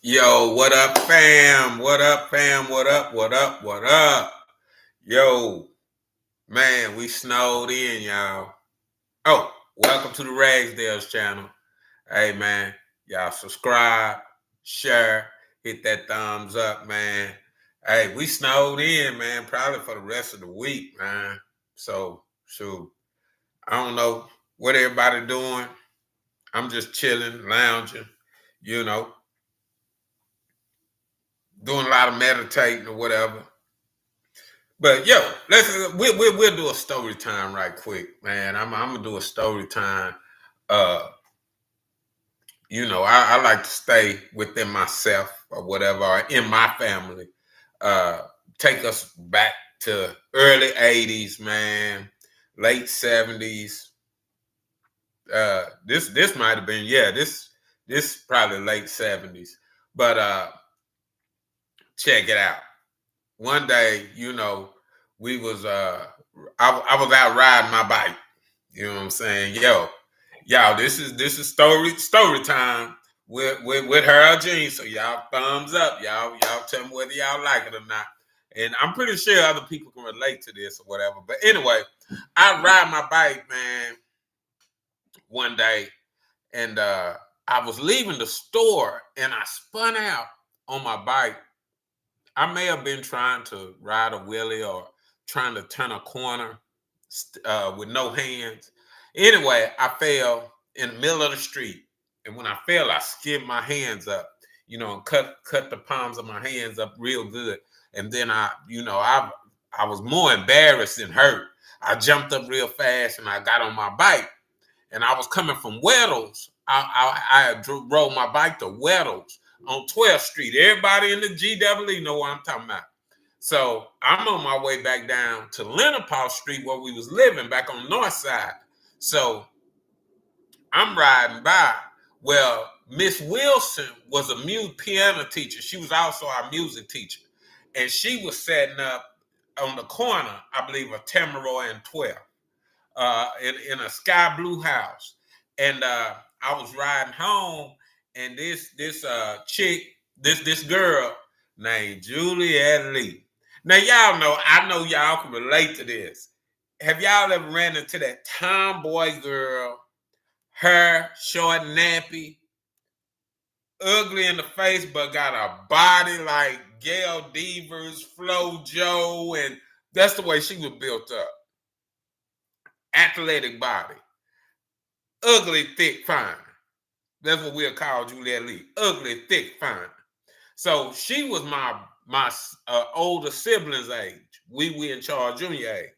Yo, what up, fam? What up, fam? What up? What up? What up? Yo, man, we snowed in, y'all. Oh, welcome to the Ragsdale's channel. Hey, man, y'all subscribe, share, hit that thumbs up, man. Hey, we snowed in, man, probably for the rest of the week, man. So, shoot, I don't know what everybody doing. I'm just chilling, lounging, you know, doing a lot of meditating or whatever. But yo, we'll do a story time right quick, man. I'm gonna do a story time. Uh, I like to stay within myself or whatever, or in my family. Uh, Take us back to early '80s, man, late '70s. This might have been this probably late '70s. But check it out. One day, we was I was out riding my bike. You know what I'm saying? Yo, y'all, this is story time with Harold Jean. So y'all thumbs up. Y'all tell me whether y'all like it or not. And I'm pretty sure other people can relate to this or whatever. But anyway, I ride my bike, man, one day, and I was leaving the store and I spun out on my bike. I may have been trying to ride a wheelie or trying to turn a corner with no hands. Anyway, I fell in the middle of the street, and when I fell, I skinned my hands up, and cut the palms of my hands up real good. And then I was more embarrassed than hurt. I jumped up real fast and I got on my bike, and I was coming from Weddles. I rode my bike to Weddles on 12th Street. Everybody in the GWE know what I'm talking about. So I'm on my way back down to Lenapaw Street where we was living back on the north side. So I'm riding by. Well, Miss Wilson was a piano teacher. She was also our music teacher. And she was setting up on the corner, I believe, of Tamaroa and 12th, in a sky blue house. And I was riding home, and this chick, this girl named Juliet Lee. Now y'all know, I know y'all can relate to this. Have y'all ever ran into that tomboy girl, hair short, nappy, ugly in the face, but got a body like Gail Devers, Flo Jo, and that's the way she was built up. Athletic body, ugly, thick, fine. That's what we'll call Juliet Lee. Ugly, thick, fine. So she was my older siblings' age. We in Charles Jr. age.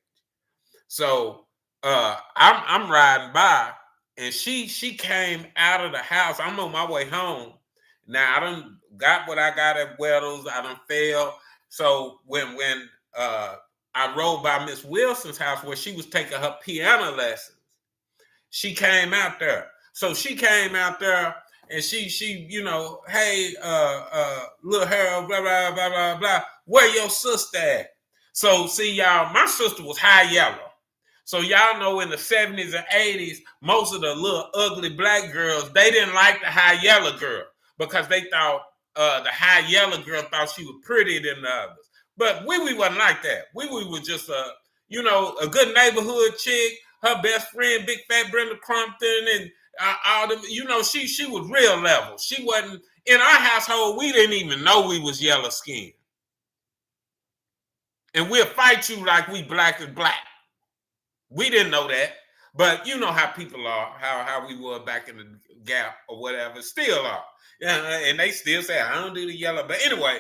So I'm riding by, and she came out of the house. I'm on my way home. Now I done got what I got at Weddles. I done fell. So when I rode by Miss Wilson's house where she was taking her piano lessons, she came out there. So she came out there, and she hey, little Harold, blah, blah, blah, blah, blah, where your sister at? So see, y'all, my sister was high yellow. So y'all know in the 70s and 80s, most of the little ugly black girls, they didn't like the high yellow girl because they thought the high yellow girl thought she was prettier than the others. But Wee wasn't like that. Wee was just a good neighborhood chick. Her best friend, Big Fat Brenda Crumpton, and all them, she was real level. She wasn't in our household. We didn't even know we was yellow skinned, and we'll fight you like we black is black. We didn't know that, but you know how people are, how we were back in the Gap or whatever, still are, and they still say I don't do the yellow. But anyway,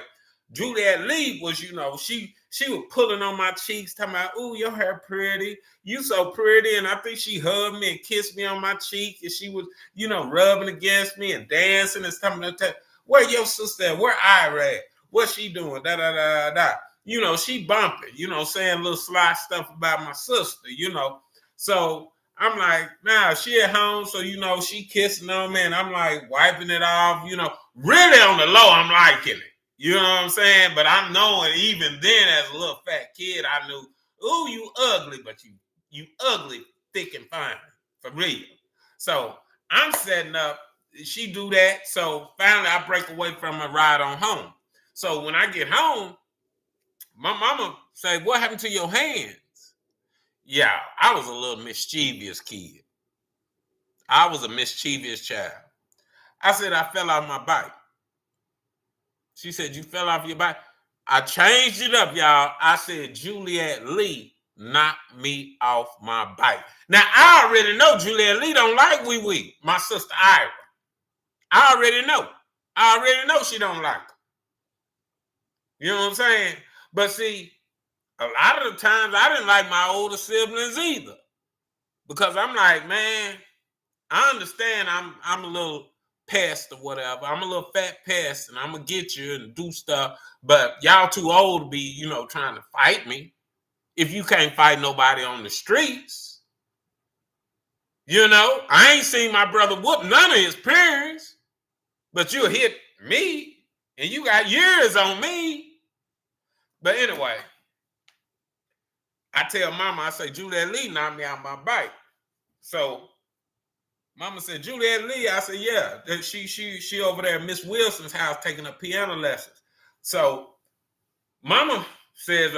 Juliet Lee was, she was pulling on my cheeks, talking about, "Ooh, your hair pretty, you so pretty," and I think she hugged me and kissed me on my cheek, and she was, rubbing against me and dancing and stuff. Where your sister at? Where Ira at? What she doing? Da da da da. She bumping, saying little sly stuff about my sister, So I'm like, nah, she at home, so she kissing on me, and I'm like wiping it off, really on the low, I'm liking it. You know what I'm saying? But I'm knowing even then as a little fat kid, I knew, ooh, you ugly, but you ugly, thick and fine, for real. So I'm setting up she do that. So finally I break away from her ride on home. So when I get home, my mama say, what happened to your hands? Yeah, I was a little mischievous kid. I was a mischievous child. I said, I fell off my bike. She said, you fell off your bike? I changed it up, y'all. I said, Juliet Lee knocked me off my bike. Now, I already know Juliet Lee don't like wee wee, my sister Ira. I already know. I already know she don't like her. You know what I'm saying? But see, a lot of the times I didn't like my older siblings either. Because I'm like, man, I understand I'm a little pest or whatever. I'm a little fat pest and I'm gonna get you and do stuff. But y'all too old to be, trying to fight me. If you can't fight nobody on the streets, I ain't seen my brother whoop none of his peers, but you'll hit me and you got years on me. But anyway, I tell mama, I say, Juliet Lee knocked me out my bike. So mama said, Juliet Lee. I said, yeah. She over there at Miss Wilson's house taking up piano lessons. So mama says,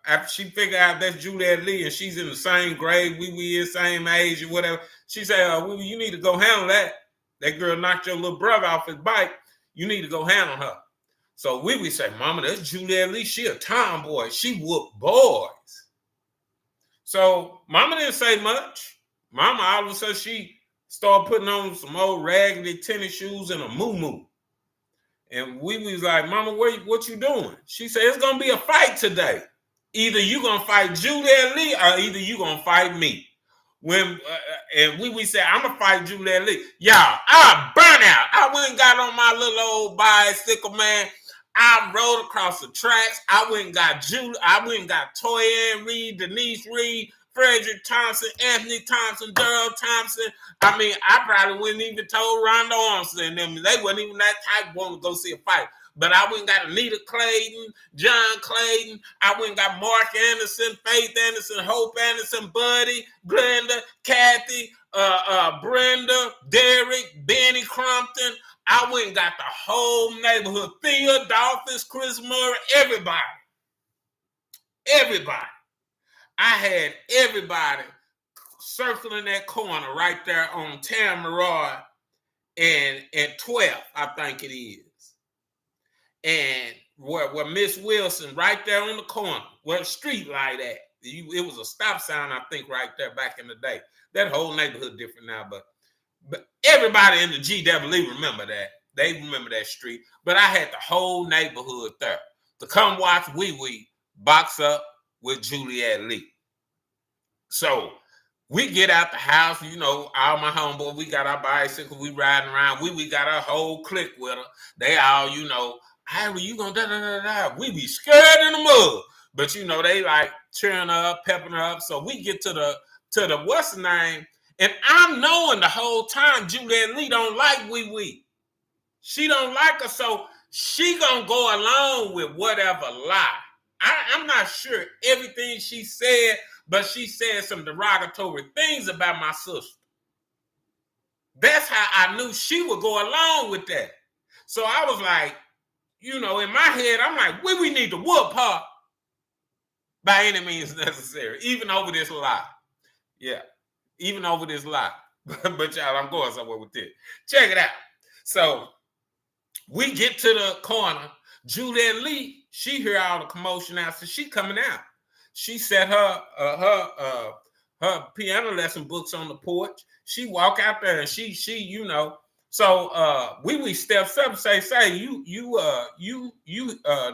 after she figured out that's Juliet Lee and she's in the same grade, we is same age or whatever, she said, you need to go handle that. That girl knocked your little brother off his bike. You need to go handle her. So we say, mama, that's Juliet Lee. She a tomboy. She whoop boys. So mama didn't say much. Mama all of a sudden she started putting on some old raggedy tennis shoes and a moo-moo. And we was like, mama, what you doing? She said, it's gonna be a fight today. Either you gonna fight Juliet Lee or either you gonna fight me. And we said, I'm gonna fight Juliet Lee. Y'all, I burn out. I went and got on my little old bicycle, man. I rode across the tracks. I went and got Toya Reed, Denise Reed, Frederick Thompson, Anthony Thompson, Daryl Thompson. I mean, I probably wouldn't even told Ronda Armstrong and them. They wasn't even that type want to go see a fight. But I went and got Anita Clayton, John Clayton. I went and got Mark Anderson, Faith Anderson, Hope Anderson, Buddy, Glenda, Kathy, Brenda, Derek, Benny Crumpton. I went and got the whole neighborhood. Thea, Dolphins, Chris Murray, everybody. Everybody. I had everybody circling that corner right there on Tamaroy and 12th, I think it is. And where Miss Wilson, right there on the corner, where the street light at. It was a stop sign, I think, right there back in the day. That whole neighborhood different now, but everybody in the GWE remember that. They remember that street. But I had the whole neighborhood there to come watch Wee Wee box up with Juliet Lee. So we get out the house, all my homeboys, we got our bicycle, we riding around. We got our whole clique with her. They all, hey, well, you gonna da-da-da-da. We be scared in the mud. But, they like cheering her up, pepping her up. So we get to the what's the name? And I'm knowing the whole time Juliet Lee don't like Wee Wee. She don't like her, so she gonna go along with whatever lie. I'm not sure everything she said, but she said some derogatory things about my sister. That's how I knew she would go along with that. So I was like, in my head, I'm like, we need to whoop her by any means necessary, even over this lie. Yeah, even over this lie. But y'all, I'm going somewhere with this. Check it out. So we get to the corner. Juliet Lee, she hear all the commotion out, so she coming out. She set her piano lesson books on the porch. She walk out there and she So we steps up and say, you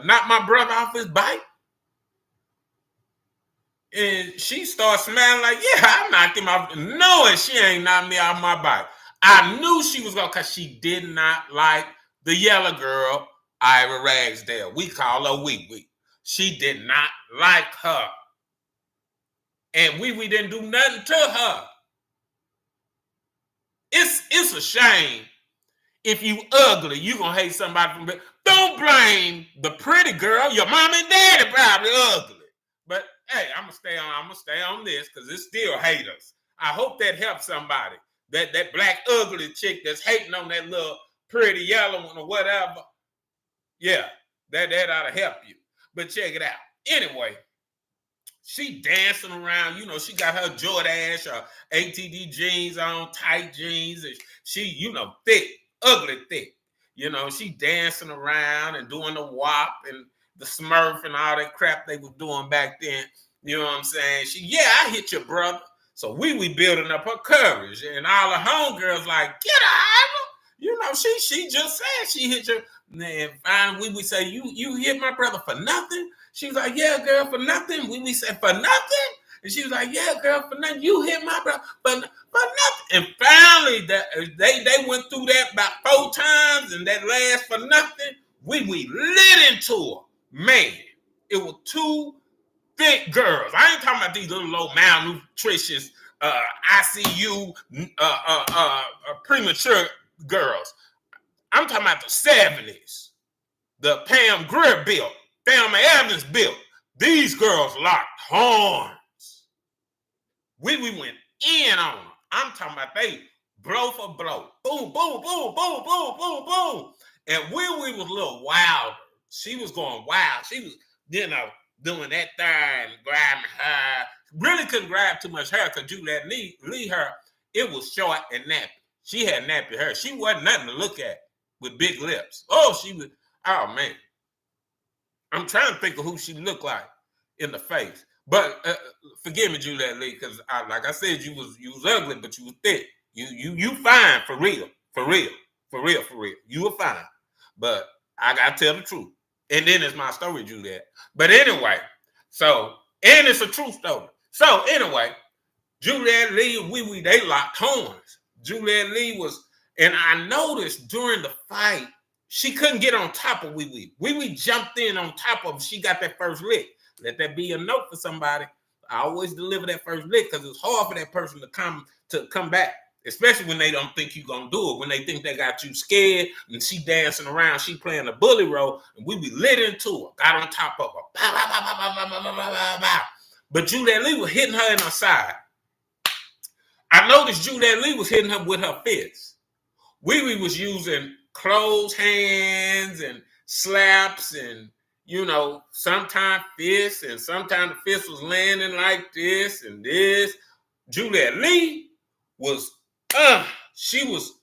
knocked my brother off his bike? And she starts smiling like, yeah, I knocked him off, knowing she ain't knocked me off my bike. I knew she was going to, because she did not like the yellow girl, Ira Ragsdale. We call her Wee Wee. She did not like her. And Wee Wee didn't do nothing to her. It's a shame. If you ugly, you going to hate somebody from... Don't blame the pretty girl. Your mom and daddy probably ugly. But hey, I'm gonna stay on this because it's still haters. I hope that helps somebody. that black ugly chick that's hating on that little pretty yellow one or whatever. Yeah, that ought to help you. But check it out. Anyway, she dancing around. You know, she got her Jordache or ATD jeans on, tight jeans. And she, you know, thick, ugly thick. You know, she dancing around and doing the WAP and the Smurf and all that crap they was doing back then. You know what I'm saying? She, yeah, I hit your brother. So we building up her courage. And all the homegirls like, get her, Ira. You know, she just said she hit your. And finally we say, you hit my brother for nothing? She was like, yeah, girl, for nothing. We said, for nothing? And she was like, yeah, girl, for nothing. You hit my brother for nothing. And finally, they went through that about 4 times, and that last for nothing, we lit into her. Man, it was 2 thick girls. I ain't talking about these little low malnutritious, ICU, premature girls. I'm talking about the 70s. The Pam Grier built. Thelma Evans built. These girls locked horns. We went in on them. I'm talking about they blow for blow. Boom, boom, boom, boom, boom, boom, boom. And we was a little wilder. She was going wild. She was, you know, doing that thing, grabbing her. Really couldn't grab too much hair because Juliet Lee hair, it was short and nappy. She had nappy hair. She wasn't nothing to look at with big lips. Oh, she was, oh man. I'm trying to think of who she looked like in the face. But forgive me, Juliet Lee, because like I said, you was ugly, but you was thick. You fine for real. You were fine. But I gotta tell the truth. And then it's my story, Juliet. But anyway, so, and it's a true story. So anyway, Juliet Lee and they locked horns. Juliet Lee was, and I noticed during the fight, she couldn't get on top of Wee Wee. Wee Wee jumped in on top of her. She got that first lick. Let that be a note for somebody. I always deliver that first lick because it's hard for that person to come back, especially when they don't think you're going to do it. When they think they got you scared and she dancing around, she playing a bully role, and we lit into her, got on top of her. Bow, bow, bow, bow, bow, bow, bow, bow, bow. But Juliet Lee was hitting her in her side. I noticed Juliet Lee was hitting her with her fists. Wee was using closed hands and slaps and, you know, sometimes fists, and sometimes the fist was landing like this and this. Juliet Lee was, she was,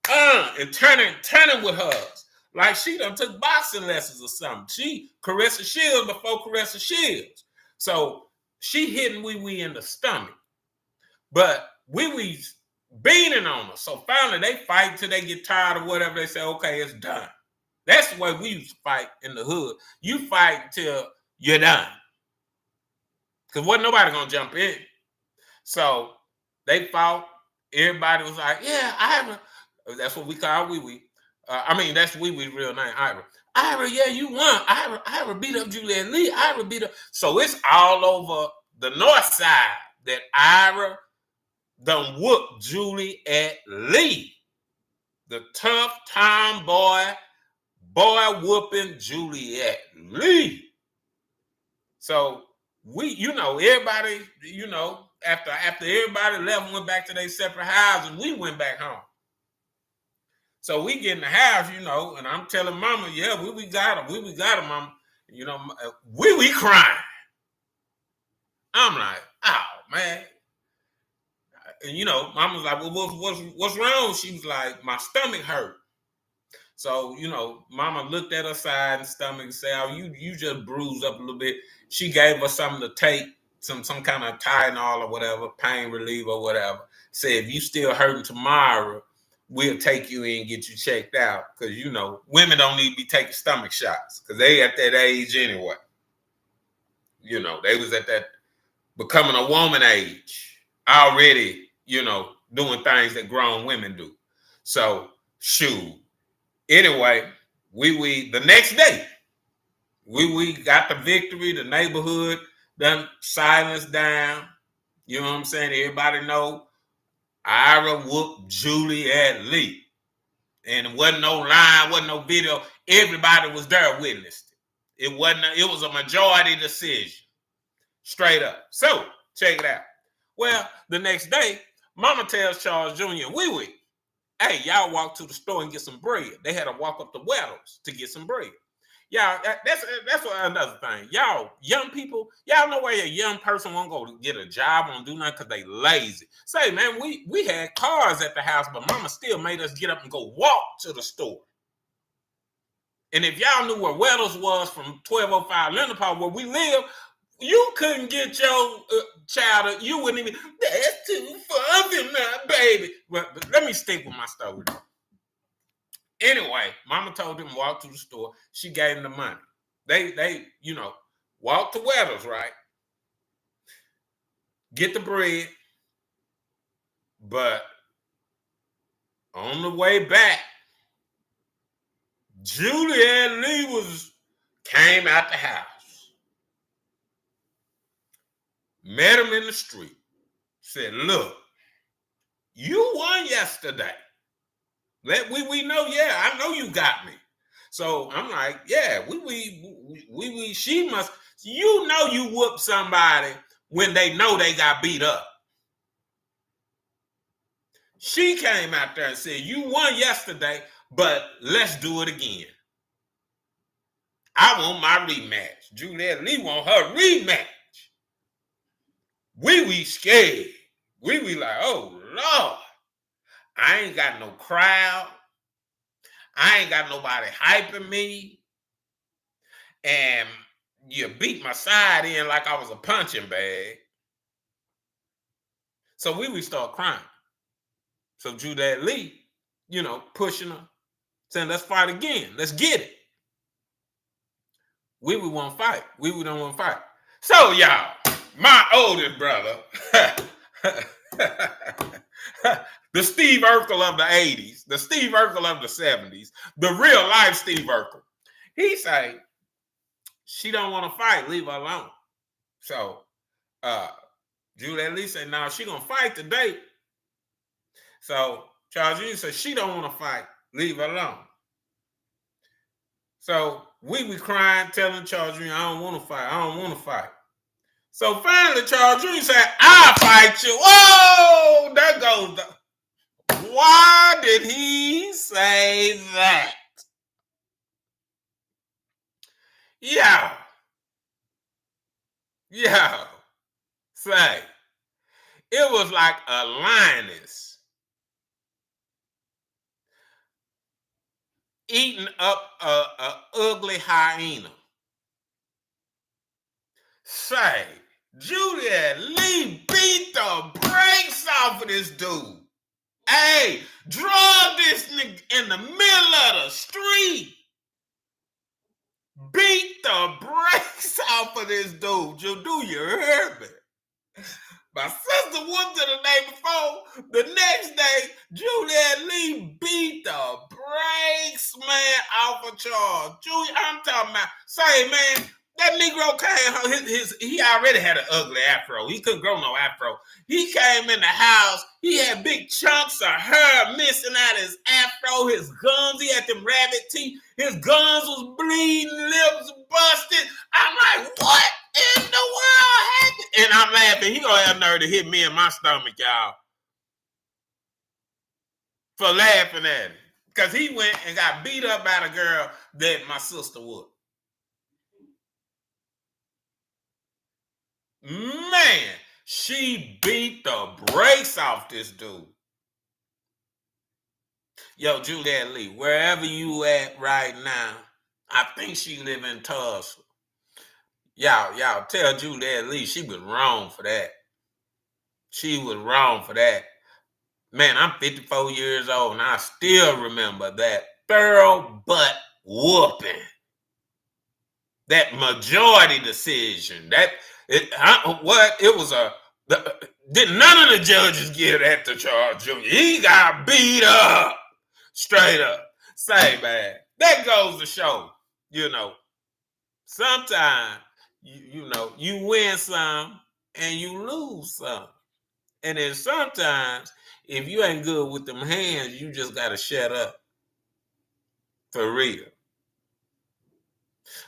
and turning with hers. Like she done took boxing lessons or something. She Caressa Shields before Caressa Shields. So she hitting Wee in the stomach. But Wee beating on her. So finally they fight till they get tired or whatever. They say, okay, it's done. That's the way we used to fight in the hood. You fight till you're done. Because wasn't nobody going to jump in. So they fought. Everybody was like, yeah, Ira. That's what we call Wee. That's Wee real name, Ira. Ira, yeah, you won. Ira beat up Juliet Lee. Ira beat up. So it's all over the north side that Ira done whooped Juliet Lee. The tough tomboy whooping Juliet Lee. So everybody, after everybody left and went back to their separate houses, we went back home. So we get in the house, and I'm telling Mama, yeah, we got him. We got him, Mama. We crying. I'm like, oh man. And Mama's like, well, what's wrong? She was like, my stomach hurt. So, Mama looked at her side and stomach and said, oh, you just bruised up a little bit. She gave her something to take, some kind of Tylenol or whatever, pain reliever or whatever. Said, if you still hurting tomorrow, we'll take you in and get you checked out. Because, women don't need to be taking stomach shots because they at that age anyway. They was at that becoming a woman age already, doing things that grown women do. So, shoot. Anyway, we the next day, we got the victory. The neighborhood done silenced down. You know what I'm saying? Everybody know Ira whooped Juliet Lee. And it wasn't no line, wasn't no video. Everybody was there, witnessed it. It was a majority decision. Straight up. So, check it out. Well, the next day, Mama tells Charles Jr., wee, hey, y'all walk to the store and get some bread. They had to walk up the Weddles to get some bread. Y'all, that's another thing. Y'all, young people, y'all know where a young person won't go to get a job, won't do nothing because they lazy. Say, man, we had cars at the house, but mama still made us get up and go walk to the store. And if y'all knew where Weddles was from 1205 Leonard Park, where we live, you couldn't get your child, you wouldn't even, that's too far from now, baby. But let me stick with my story though. Anyway, mama told him to walk to the store. She gave him the money. They walk to Weddles, right? Get the bread. But on the way back, Juliet Lee came out the house. Met him in the street. Said, look, you won yesterday. We know, yeah, I know you got me. So I'm like, yeah, she must, you know, you whoop somebody when they know they got beat up. She came out there and said, you won yesterday, but let's do it again. I want my rematch. Juliet Lee want her rematch. We scared. We like, oh Lord, I ain't got no crowd. I ain't got nobody hyping me. And you beat my side in like I was a punching bag. So we start crying. So Juliet Lee, pushing her, saying, let's fight again. Let's get it. We won't fight. We don't want to fight. So y'all, my oldest brother, the Steve Urkel of the 80s, the Steve Urkel of the 70s, the real life Steve Urkel, he say, she don't want to fight, leave her alone. So Juliet Lee said, no, she gonna fight today. So Charles Jr. said, she don't want to fight, leave her alone. So we crying, telling Charles Jr., I don't want to fight, I don't want to fight. So finally, Charles Jr. said, I'll fight you. Whoa, there goes why did he say that? Yeah. Say, it was like a lioness eating up a ugly hyena. Say, Juliet Lee beat the brakes off of this dude. Hey, drug this nigga in the middle of the street. Beat the brakes off of this dude. You heard me? My sister whooped her the day before. The next day, Juliet Lee beat the brakes, man, off of Charles. I'm talking about, say, man, that Negro came, he already had an ugly afro. He couldn't grow no afro. He came in the house. He had big chunks of hair missing out his afro, his gums. He had them rabbit teeth. His gums was bleeding, lips busted. I'm like, what in the world happened? And I'm laughing. He gonna have nerve to hit me in my stomach, y'all, for laughing at him. Because he went and got beat up by the girl that my sister would. Man, she beat the brakes off this dude. Yo, Juliet Lee, wherever you at right now, I think she live in Tulsa. Y'all tell Juliet Lee she was wrong for that. She was wrong for that. Man, I'm 54 years old and I still remember that thorough butt whooping. That majority decision. Did none of the judges get at the Charles Jr.? He got beat up. Straight up. Say, man, that goes to show, sometimes, you win some and you lose some. And then sometimes, if you ain't good with them hands, you just got to shut up. For real.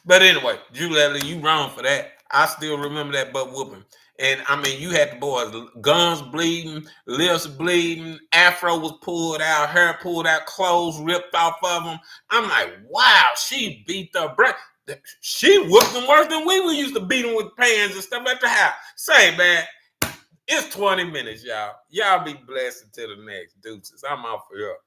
But anyway, Juliet Lee, you wrong for that. I still remember that butt whooping. And I mean, you had the boys, guns bleeding, lips bleeding, afro was pulled out, hair pulled out, clothes ripped off of them. I'm like, wow, she beat the break. She whooped them worse than we used to beat them with pans and stuff at the house. Say, man, it's 20 minutes, y'all. Y'all be blessed until the next. Deuces. I'm out for here.